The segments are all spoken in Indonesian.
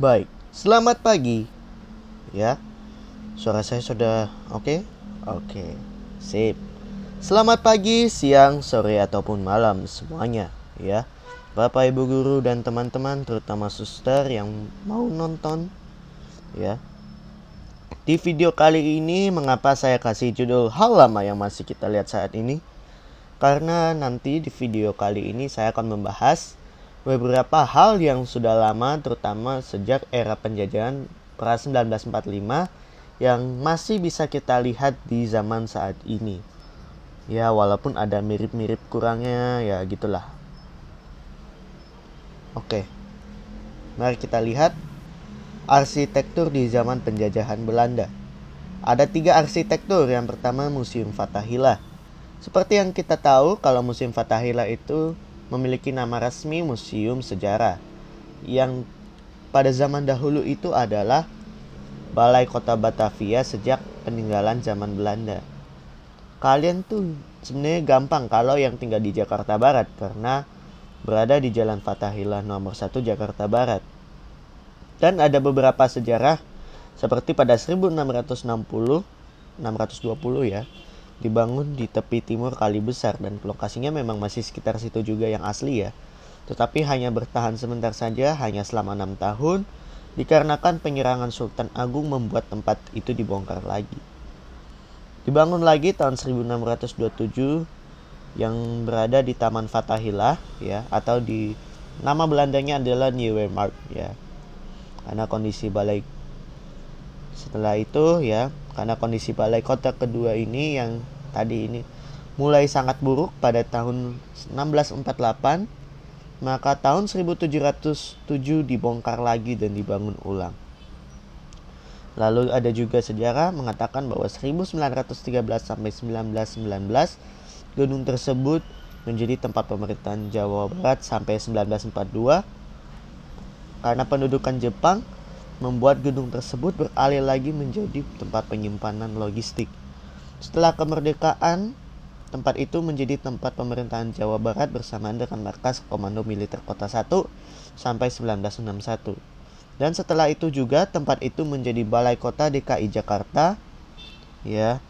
Baik, selamat pagi. Ya, suara saya sudah oke? Oke, sip. Selamat pagi, siang, sore, ataupun malam semuanya. Ya, Bapak, Ibu Guru, dan teman-teman, terutama suster yang mau nonton. Ya, di video kali ini, mengapa saya kasih judul hal lama yang masih kita lihat saat ini? Karena nanti di video kali ini saya akan membahas beberapa hal yang sudah lama, terutama sejak era penjajahan pra 1945 yang masih bisa kita lihat di zaman saat ini. Ya, walaupun ada mirip-mirip kurangnya, ya gitulah. Oke, mari kita lihat arsitektur di zaman penjajahan Belanda. Ada 3 arsitektur. Yang pertama, Museum Fathahillah. Seperti yang kita tahu, kalau Museum Fathahillah itu memiliki nama resmi Museum Sejarah, yang pada zaman dahulu itu adalah Balai Kota Batavia sejak peninggalan zaman Belanda. Kalian tuh sebenarnya gampang kalau yang tinggal di Jakarta Barat, karena berada di Jalan Fathahillah nomor 1 Jakarta Barat. Dan ada beberapa sejarah seperti pada 1620 ya, dibangun di tepi timur Kali Besar, dan lokasinya memang masih sekitar situ juga yang asli ya. Tetapi hanya bertahan sebentar saja, hanya selama 6 tahun, dikarenakan penyerangan Sultan Agung membuat tempat itu dibongkar lagi. Dibangun lagi tahun 1627 yang berada di Taman Fathahillah ya, atau di nama Belandanya adalah Nieuwe Markt ya. Karena kondisi balai Setelah itu ya, karena kondisi balai kota kedua ini yang tadi ini mulai sangat buruk pada tahun 1648, maka tahun 1707 dibongkar lagi dan dibangun ulang. Lalu ada juga sejarah mengatakan bahwa 1913 sampai 1919 gedung tersebut menjadi tempat pemerintahan Jawa Barat sampai 1942. Karena pendudukan Jepang membuat gedung tersebut beralih lagi menjadi tempat penyimpanan logistik. Setelah kemerdekaan, tempat itu menjadi tempat pemerintahan Jawa Barat bersamaan dengan markas Komando Militer Kota 1 sampai 1961. Dan setelah itu juga tempat itu menjadi Balai Kota DKI Jakarta ya.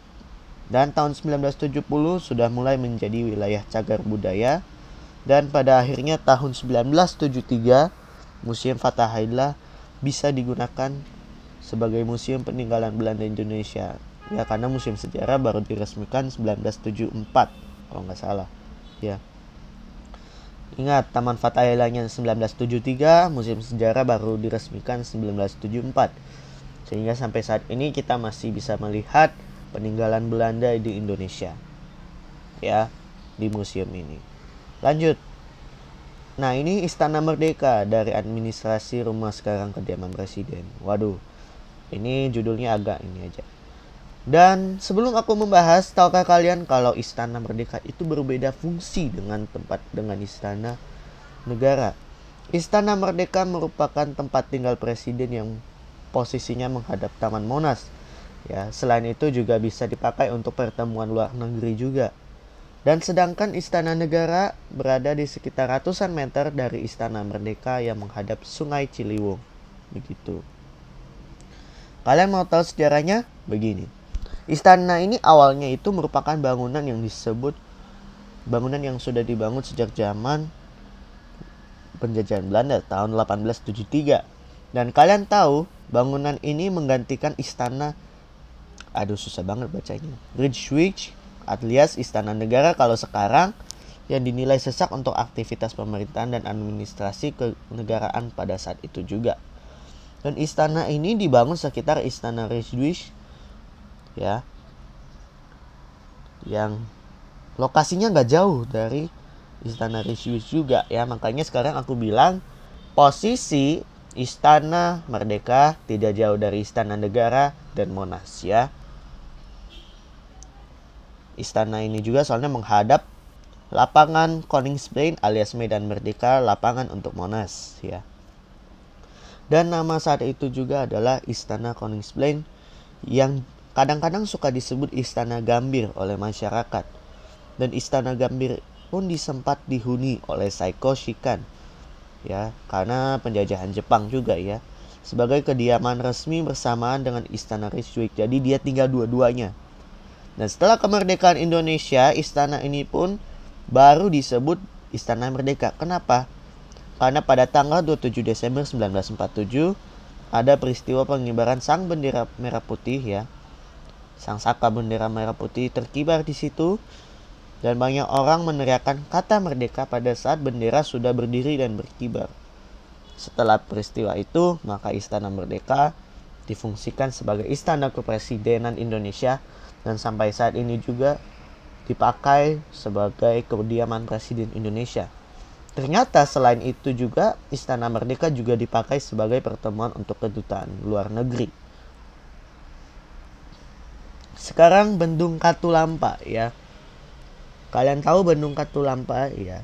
Dan tahun 1970 sudah mulai menjadi wilayah cagar budaya, dan pada akhirnya tahun 1973 Museum Fathahillah bisa digunakan sebagai museum peninggalan Belanda Indonesia ya, karena museum sejarah baru diresmikan 1974 kalau nggak salah ya. Ingat, Taman Fathahillahnya 1973, museum sejarah baru diresmikan 1974, sehingga sampai saat ini kita masih bisa melihat peninggalan Belanda di Indonesia ya, di museum ini. Lanjut. Nah, ini Istana Merdeka dari administrasi rumah sekarang kediaman presiden. Waduh, ini judulnya agak ini aja. Dan sebelum aku membahas, tahukah kalian kalau Istana Merdeka itu berbeda fungsi dengan Istana Negara? Istana Merdeka merupakan tempat tinggal presiden yang posisinya menghadap Taman Monas. Ya, selain itu juga bisa dipakai untuk pertemuan luar negeri juga. Dan sedangkan Istana Negara berada di sekitar ratusan meter dari Istana Merdeka yang menghadap Sungai Ciliwung. Begitu. Kalian mau tahu sejarahnya? Begini. Istana ini awalnya itu merupakan bangunan yang sudah dibangun sejak zaman penjajahan Belanda tahun 1873. Dan kalian tahu bangunan ini menggantikan istana, susah banget bacanya, Rijkswijk alias Istana Negara kalau sekarang, yang dinilai sesak untuk aktivitas pemerintahan dan administrasi kenegaraan pada saat itu juga. Dan istana ini dibangun sekitar Istana Rijkswijk ya, yang lokasinya nggak jauh dari Istana Rijkswijk juga ya. Makanya sekarang aku bilang posisi Istana Merdeka tidak jauh dari Istana Negara dan Monas ya. Istana ini juga soalnya menghadap lapangan Koningsplein alias Medan Merdeka, lapangan untuk Monas ya. Dan nama saat itu juga adalah Istana Koningsplein, yang kadang-kadang suka disebut Istana Gambir oleh masyarakat. Dan Istana Gambir pun disempat dihuni oleh Saiko Shikan ya, karena penjajahan Jepang juga ya. sebagai kediaman resmi bersamaan dengan Istana Rijswijk. Jadi dia tinggal dua-duanya. Dan setelah kemerdekaan Indonesia, istana ini pun baru disebut Istana Merdeka. Kenapa? Karena pada tanggal 27 Desember 1947 ada peristiwa pengibaran sang bendera merah putih ya. Sang saka bendera merah putih terkibar di situ dan banyak orang meneriakkan kata merdeka pada saat bendera sudah berdiri dan berkibar. Setelah peristiwa itu, maka Istana Merdeka difungsikan sebagai Istana Kepresidenan Indonesia dan sampai saat ini juga dipakai sebagai kediaman Presiden Indonesia. Ternyata selain itu juga Istana Merdeka juga dipakai sebagai pertemuan untuk kedutaan luar negeri. Sekarang Bendung Katulampa ya. Kalian tahu Bendung Katulampa ya?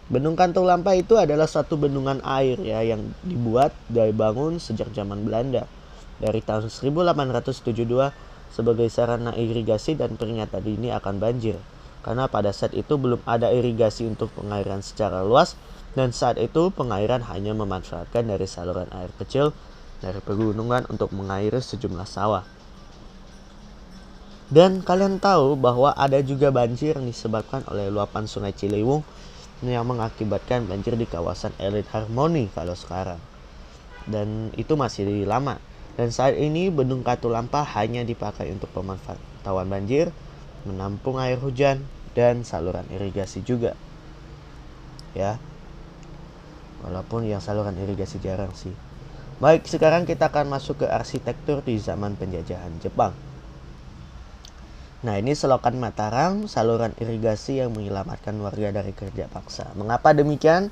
Bendung Katulampa itu adalah suatu bendungan air ya yang dibuat dan dibangun sejak zaman Belanda dari tahun 1872 sebagai sarana irigasi dan peringatan dini akan banjir. Karena pada saat itu belum ada irigasi untuk pengairan secara luas dan saat itu pengairan hanya memanfaatkan dari saluran air kecil dari pegunungan untuk mengairi sejumlah sawah. Dan kalian tahu bahwa ada juga banjir yang disebabkan oleh luapan Sungai Ciliwung yang mengakibatkan banjir di kawasan Elit Harmoni kalau sekarang. Dan itu masih lama. Dan saat ini Bendung Katulampa hanya dipakai untuk pemantauan banjir, menampung air hujan, dan saluran irigasi juga. Ya. Walaupun yang saluran irigasi jarang sih. Baik, sekarang kita akan masuk ke arsitektur di zaman penjajahan Jepang. Nah, ini selokan Mataram, saluran irigasi yang menyelamatkan warga dari kerja paksa. Mengapa demikian?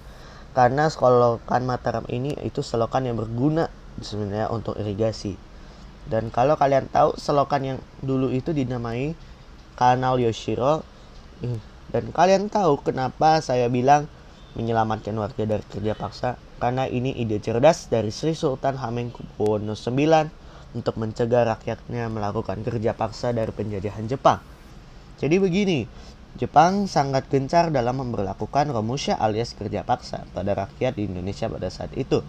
Karena selokan Mataram ini itu selokan yang berguna sebenarnya untuk irigasi. Dan kalau kalian tahu selokan yang dulu itu dinamai Kanal Yoshiro. Dan kalian tahu kenapa saya bilang menyelamatkan warga dari kerja paksa? Karena ini ide cerdas dari Sri Sultan Hamengkubuwono IX untuk mencegah rakyatnya melakukan kerja paksa dari penjajahan Jepang. Jadi begini, Jepang sangat gencar dalam memberlakukan Romusha alias kerja paksa pada rakyat di Indonesia pada saat itu.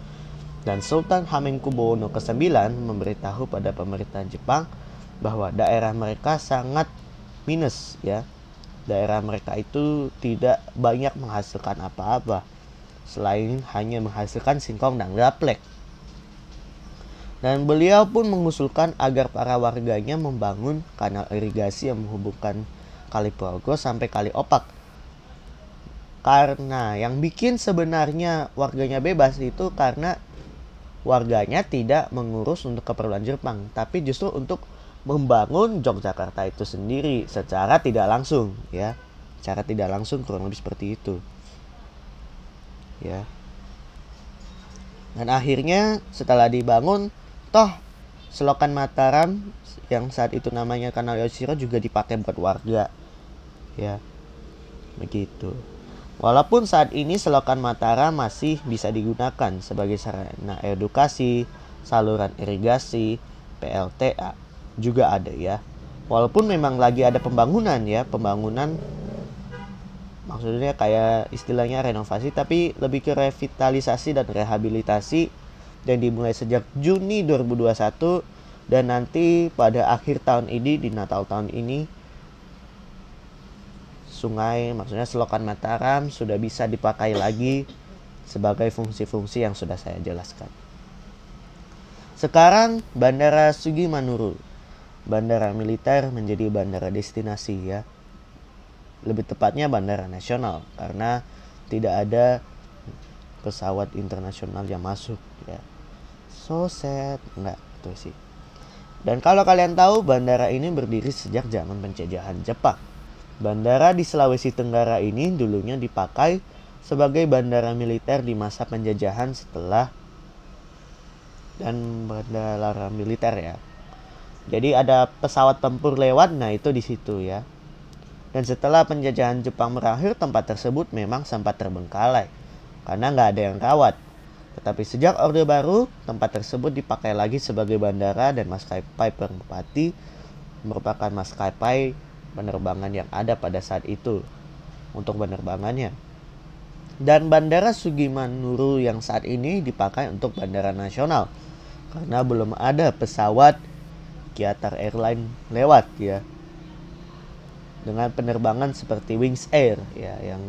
Dan Sultan Hamengkubuwono IX memberitahu pada pemerintahan Jepang bahwa daerah mereka sangat minus ya. Daerah mereka itu tidak banyak menghasilkan apa-apa selain hanya menghasilkan singkong dan gaplek. Dan beliau pun mengusulkan agar para warganya membangun kanal irigasi yang menghubungkan Kali Progo sampai Kali Opak. Karena yang bikin sebenarnya warganya bebas itu karena warganya tidak mengurus untuk keperluan Jepang, tapi justru untuk membangun Yogyakarta itu sendiri secara tidak langsung ya. Secara tidak langsung kurang lebih seperti itu. Ya. Dan akhirnya setelah dibangun, toh selokan Mataram yang saat itu namanya Kanal Yoshiro juga dipakai buat warga. Ya. Begitu. Walaupun saat ini selokan Mataram masih bisa digunakan sebagai sarana edukasi, saluran irigasi, PLTA juga ada ya. Walaupun memang lagi ada pembangunan ya, pembangunan maksudnya kayak istilahnya renovasi tapi lebih ke revitalisasi dan rehabilitasi dan dimulai sejak Juni 2021 dan nanti pada akhir tahun ini di Natal tahun ini sungai maksudnya selokan Mataram sudah bisa dipakai lagi sebagai fungsi-fungsi yang sudah saya jelaskan. Sekarang Bandara Sugimanuru, bandara militer menjadi bandara destinasi ya. Lebih tepatnya bandara nasional karena tidak ada pesawat internasional yang masuk ya. So sad, enggak itu sih. Dan kalau kalian tahu bandara ini berdiri sejak zaman penjajahan Jepang. Bandara di Sulawesi Tenggara ini dulunya dipakai sebagai bandara militer di masa penjajahan setelah dan bandara militer ya. Jadi ada pesawat tempur lewat, nah itu di situ ya. Dan setelah penjajahan Jepang berakhir, tempat tersebut memang sempat terbengkalai karena nggak ada yang rawat. Tetapi sejak Orde Baru, tempat tersebut dipakai lagi sebagai bandara dan maskapai Merpati merupakan maskapai penerbangan yang ada pada saat itu untuk penerbangannya. Dan Bandara Sugimanuru yang saat ini dipakai untuk bandara nasional. karena belum ada pesawat Qatar Airlines lewat ya, dengan penerbangan seperti Wings Air ya, yang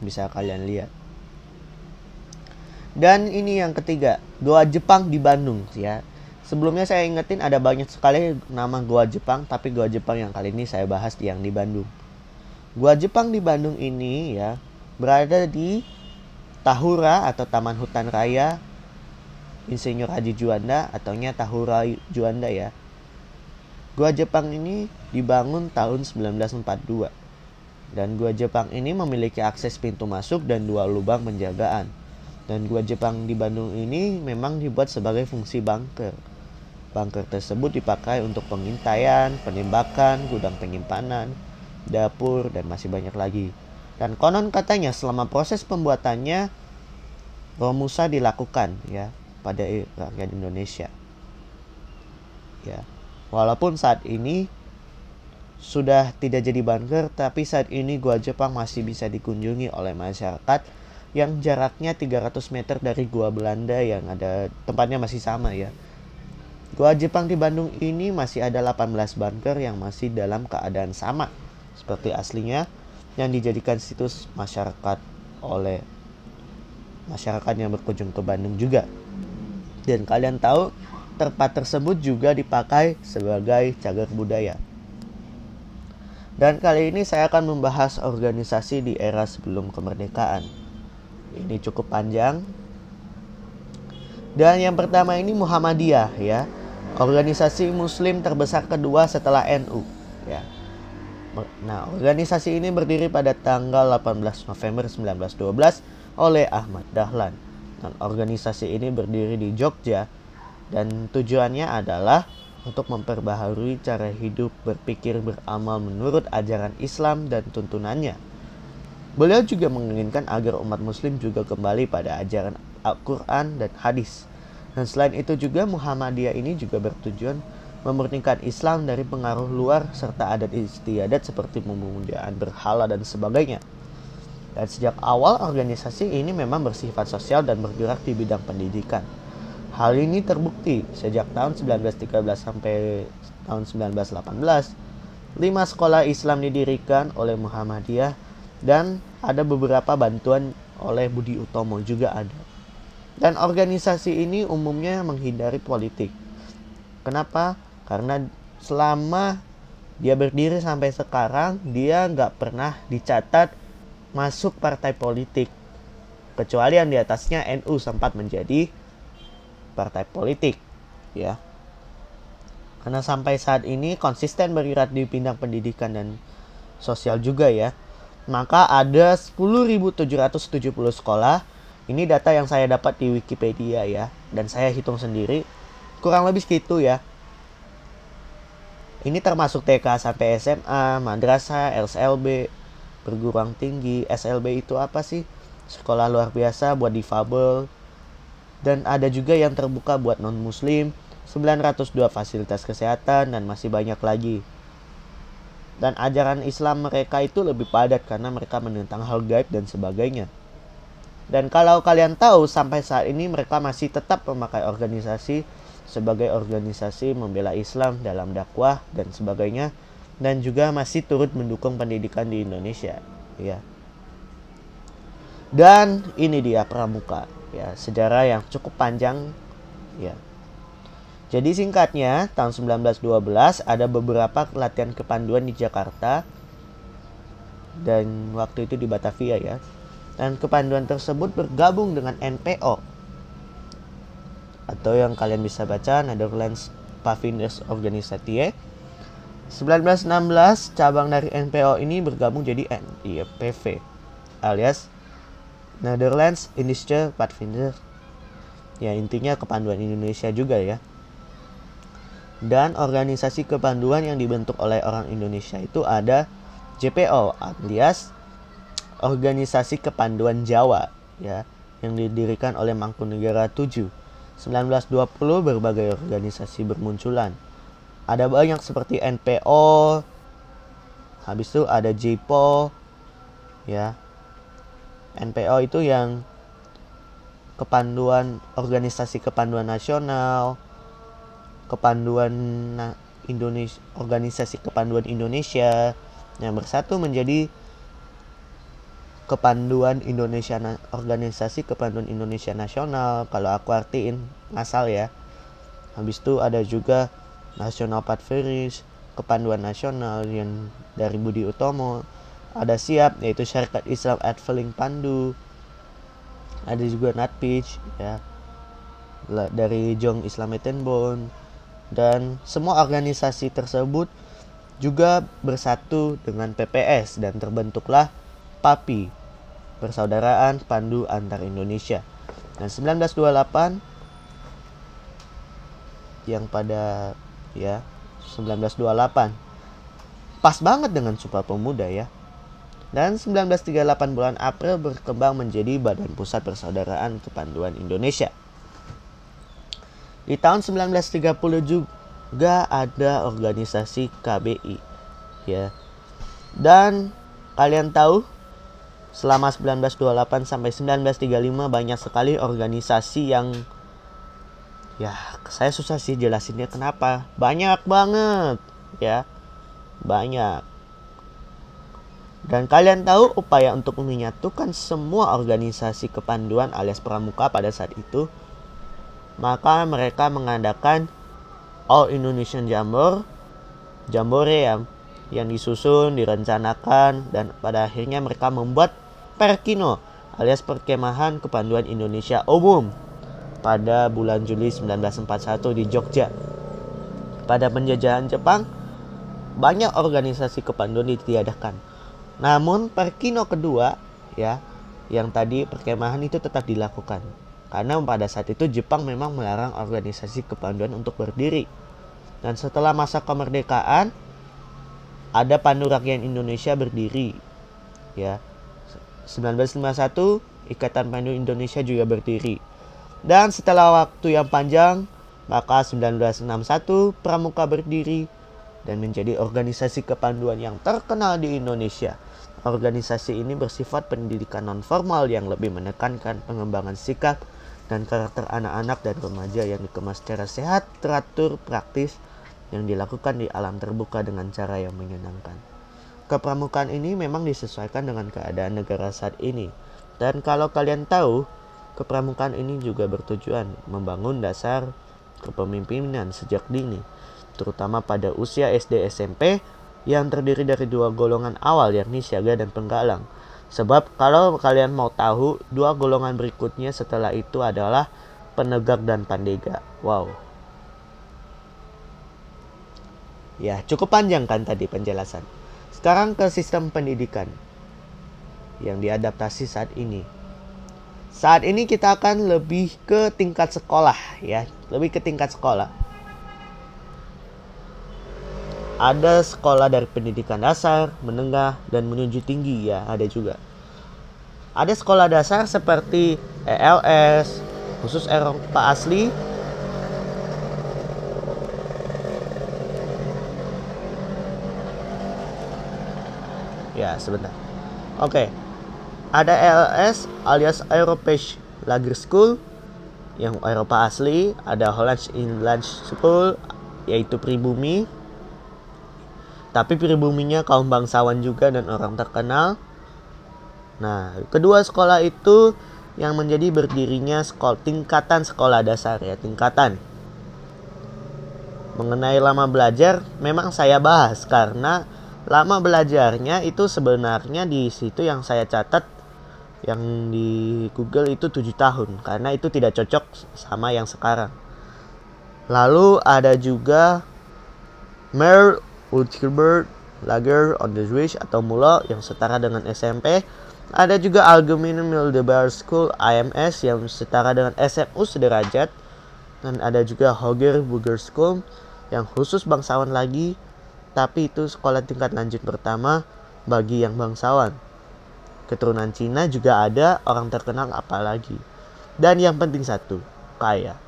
bisa kalian lihat. Dan ini yang ketiga, Goa Jepang di Bandung ya. Sebelumnya saya ingetin ada banyak sekali nama Goa Jepang, tapi Goa Jepang yang kali ini saya bahas yang di Bandung. Goa Jepang di Bandung ini ya berada di Tahura atau Taman Hutan Raya Insinyur Haji Juanda ataunya Tahura Juanda ya. Goa Jepang ini dibangun tahun 1942. Dan Goa Jepang ini memiliki akses pintu masuk dan 2 lubang penjagaan. Dan Goa Jepang di Bandung ini memang dibuat sebagai fungsi bunker. Bunker tersebut dipakai untuk pengintaian, penembakan, gudang penyimpanan, dapur, dan masih banyak lagi. Dan konon katanya selama proses pembuatannya Romusa dilakukan ya pada rakyat Indonesia. Ya. Walaupun saat ini sudah tidak jadi bunker, tapi saat ini Goa Jepang masih bisa dikunjungi oleh masyarakat yang jaraknya 300 meter dari Goa Belanda yang ada tempatnya masih sama ya. Goa Jepang di Bandung ini masih ada 18 bunker yang masih dalam keadaan sama seperti aslinya, yang dijadikan situs masyarakat oleh masyarakat yang berkunjung ke Bandung juga. Dan kalian tahu tempat tersebut juga dipakai sebagai cagar budaya. Dan kali ini saya akan membahas organisasi di era sebelum kemerdekaan. Ini cukup panjang. Dan yang pertama ini Muhammadiyah ya. Organisasi muslim terbesar kedua setelah NU ya. Nah, organisasi ini berdiri pada tanggal 18 November 1912 oleh Ahmad Dahlan. Dan organisasi ini berdiri di Jogja dan tujuannya adalah untuk memperbaharui cara hidup, berpikir, beramal menurut ajaran Islam dan tuntunannya. Beliau juga menginginkan agar umat muslim juga kembali pada ajaran Al-Quran dan hadis. Dan selain itu juga Muhammadiyah ini juga bertujuan memurnikan Islam dari pengaruh luar serta adat istiadat seperti pemujaan berhala dan sebagainya. Dan sejak awal organisasi ini memang bersifat sosial dan bergerak di bidang pendidikan. Hal ini terbukti sejak tahun 1913 sampai tahun 1918. 5 sekolah Islam didirikan oleh Muhammadiyah dan ada beberapa bantuan oleh Budi Utomo juga ada. Dan organisasi ini umumnya menghindari politik. Kenapa? Karena selama dia berdiri sampai sekarang, dia nggak pernah dicatat masuk partai politik. Kecuali yang di atasnya NU sempat menjadi partai politik. Ya. Karena sampai saat ini konsisten bergerak di bidang pendidikan dan sosial juga ya. Maka ada 10.770 sekolah. Ini data yang saya dapat di Wikipedia ya. Dan saya hitung sendiri. Kurang lebih segitu ya. Ini termasuk TK sampai SMA, madrasah, SLB, perguruan tinggi. SLB itu apa sih? Sekolah luar biasa buat difabel. Dan ada juga yang terbuka buat non-muslim. 902 fasilitas kesehatan dan masih banyak lagi. Dan ajaran Islam mereka itu lebih padat karena mereka menentang hal gaib dan sebagainya. Dan kalau kalian tahu sampai saat ini mereka masih tetap memakai organisasi sebagai organisasi membela Islam dalam dakwah dan sebagainya, dan juga masih turut mendukung pendidikan di Indonesia ya. Dan ini dia Pramuka ya, sejarah yang cukup panjang ya. Jadi singkatnya, tahun 1912 ada beberapa latihan kepanduan di Jakarta dan waktu itu di Batavia ya. Dan kepanduan tersebut bergabung dengan NPO atau yang kalian bisa baca Netherlands Paviners Organisatie. 1916 cabang dari NPO ini bergabung jadi NIPV alias Netherlands Indische Paviners. Ya intinya kepanduan Indonesia juga ya. Dan organisasi kepanduan yang dibentuk oleh orang Indonesia itu ada JPO alias Organisasi Kepanduan Jawa ya, yang didirikan oleh Mangkunegara 7. 1920 berbagai organisasi bermunculan. Ada banyak seperti NPO, habis itu ada JPO ya. NPO itu yang organisasi kepanduan nasional, organisasi kepanduan Indonesia yang bersatu menjadi organisasi kepanduan Indonesia nasional. Kalau aku artiin asal ya. Habis itu ada juga National Padveris, kepanduan nasional yang dari Budi Utomo. Ada SIAP, yaitu Syarikat Islam Adveling Pandu. Ada juga NATPIJ ya, dari Jong Islam Etenbon. Dan semua organisasi tersebut juga bersatu dengan PPS dan terbentuklah PAPI, Persaudaraan Pandu Antar Indonesia. Dan 1928 yang pada 1928 pas banget dengan Sumpah Pemuda ya. Dan 1938 bulan April berkembang menjadi Badan Pusat Persaudaraan Kepanduan Indonesia. Di tahun 1930 juga ada organisasi KBI ya. Dan kalian tahu selama 1928 sampai 1935 banyak sekali organisasi yang ya saya susah sih jelasinnya kenapa. Banyak banget ya. Banyak. Dan kalian tahu upaya untuk menyatukan semua organisasi kepanduan alias pramuka pada saat itu, maka mereka mengadakan All Indonesian Jambore yang disusun, direncanakan, dan pada akhirnya mereka membuat Perkino alias Perkemahan Kepanduan Indonesia Umum pada bulan Juli 1941 di Jogja. Pada penjajahan Jepang, banyak organisasi kepanduan ditiadakan. Namun Perkino kedua ya, yang tadi perkemahan itu tetap dilakukan. Karena pada saat itu Jepang memang melarang organisasi kepanduan untuk berdiri. Dan setelah masa kemerdekaan, ada Pandu Rakyat Indonesia berdiri. Ya. 1951, Ikatan Pandu Indonesia juga berdiri. Dan setelah waktu yang panjang, maka 1961 Pramuka berdiri dan menjadi organisasi kepanduan yang terkenal di Indonesia. Organisasi ini bersifat pendidikan non-formal yang lebih menekankan pengembangan sikap dan karakter anak-anak dan remaja yang dikemas secara sehat, teratur, praktis, yang dilakukan di alam terbuka dengan cara yang menyenangkan. Kepramukaan ini memang disesuaikan dengan keadaan negara saat ini. Dan kalau kalian tahu, kepramukaan ini juga bertujuan membangun dasar kepemimpinan sejak dini, terutama pada usia SD SMP yang terdiri dari dua golongan awal, yakni siaga dan penggalang. Sebab kalau kalian mau tahu, dua golongan berikutnya setelah itu adalah penegak dan pandega. Wow. Ya, cukup panjang kan tadi penjelasan. Sekarang ke sistem pendidikan yang diadaptasi saat ini. Saat ini kita akan lebih ke tingkat sekolah ya, lebih ke tingkat sekolah. Ada sekolah dari pendidikan dasar, menengah, dan menuju tinggi ya, ada juga. Ada sekolah dasar seperti ELS, khusus Eropa asli. Ya, sebentar. Oke. Ada ELS alias Europees Lager School yang Eropa asli, ada Hollands Inland School yaitu pribumi. Tapi pribuminya kaum bangsawan juga dan orang terkenal. Nah, kedua sekolah itu yang menjadi berdirinya tingkatan sekolah dasar ya, tingkatan. Mengenai lama belajar memang saya bahas karena lama belajarnya itu sebenarnya di situ yang saya catat yang di Google itu 7 tahun karena itu tidak cocok sama yang sekarang. Lalu ada juga Mer Ultgeberg Lager on the Zwisch atau MULO yang setara dengan SMP. Ada juga Algemene Middelbare School AMS yang setara dengan SMU sederajat. Dan ada juga Hoger Burger School yang khusus bangsawan lagi, tapi itu sekolah tingkat lanjut pertama bagi yang bangsawan. Keturunan Cina juga ada, orang terkenal apalagi. Dan yang penting satu, kaya.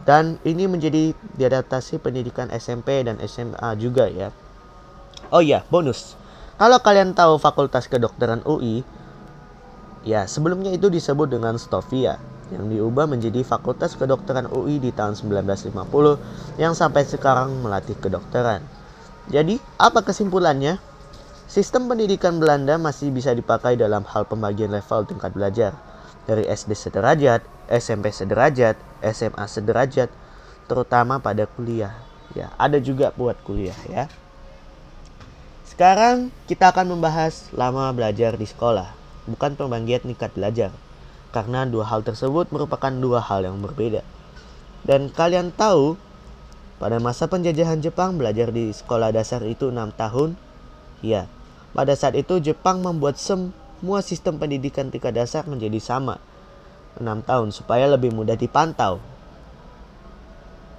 Dan ini menjadi diadaptasi pendidikan SMP dan SMA juga ya. Oh iya, bonus. Kalau kalian tahu Fakultas Kedokteran UI, Ya, sebelumnya itu disebut dengan Stovia, yang diubah menjadi Fakultas Kedokteran UI di tahun 1950 yang sampai sekarang melatih kedokteran. Jadi, apa kesimpulannya? Sistem pendidikan Belanda masih bisa dipakai dalam hal pembagian level tingkat belajar, dari SD sederajat, SMP sederajat, SMA sederajat, terutama pada kuliah. Ya, ada juga buat kuliah ya. Sekarang kita akan membahas lama belajar di sekolah, bukan pembagian tingkat belajar. Karena dua hal tersebut merupakan dua hal yang berbeda. Dan kalian tahu, pada masa penjajahan Jepang belajar di sekolah dasar itu 6 tahun. Ya, pada saat itu Jepang membuat semua sistem pendidikan tingkat dasar menjadi sama, 6 tahun supaya lebih mudah dipantau.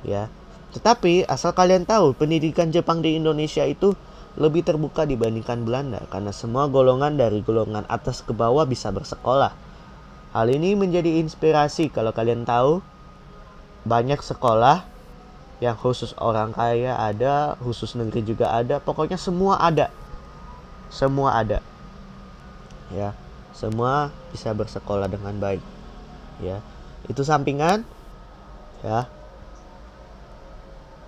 Ya, tetapi asal kalian tahu, pendidikan Jepang di Indonesia itu lebih terbuka dibandingkan Belanda karena semua golongan dari golongan atas ke bawah bisa bersekolah. Hal ini menjadi inspirasi kalau kalian tahu banyak sekolah yang khusus orang kaya ada, khusus negeri juga ada, pokoknya semua ada. Semua ada. Ya, semua bisa bersekolah dengan baik. Ya, itu sampingan ya.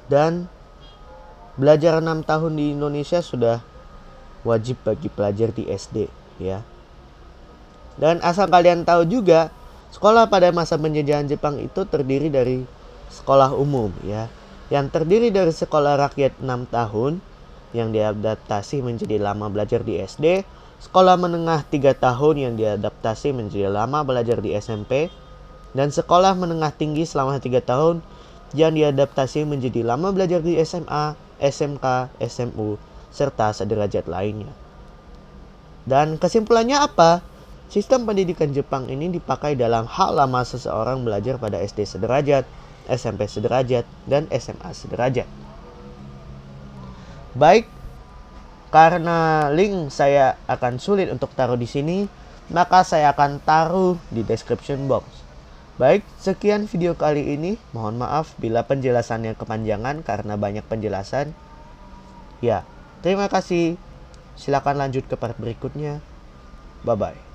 Dan belajar 6 tahun di Indonesia sudah wajib bagi pelajar di SD ya. Dan asal kalian tahu juga, sekolah pada masa penjajahan Jepang itu terdiri dari sekolah umum ya, yang terdiri dari sekolah rakyat 6 tahun yang diadaptasi menjadi lama belajar di SD, sekolah menengah 3 tahun yang diadaptasi menjadi lama belajar di SMP, dan sekolah menengah tinggi selama 3 tahun yang diadaptasi menjadi lama belajar di SMA, SMK, SMU, serta sederajat lainnya. Dan kesimpulannya apa? Sistem pendidikan Jepang ini dipakai dalam hal lama seseorang belajar pada SD sederajat, SMP sederajat, dan SMA sederajat. Baik, karena link saya akan sulit untuk taruh di sini, maka saya akan taruh di description box. Baik, sekian video kali ini. Mohon maaf bila penjelasannya kepanjangan karena banyak penjelasan. Ya, terima kasih. Silakan lanjut ke part berikutnya. Bye-bye.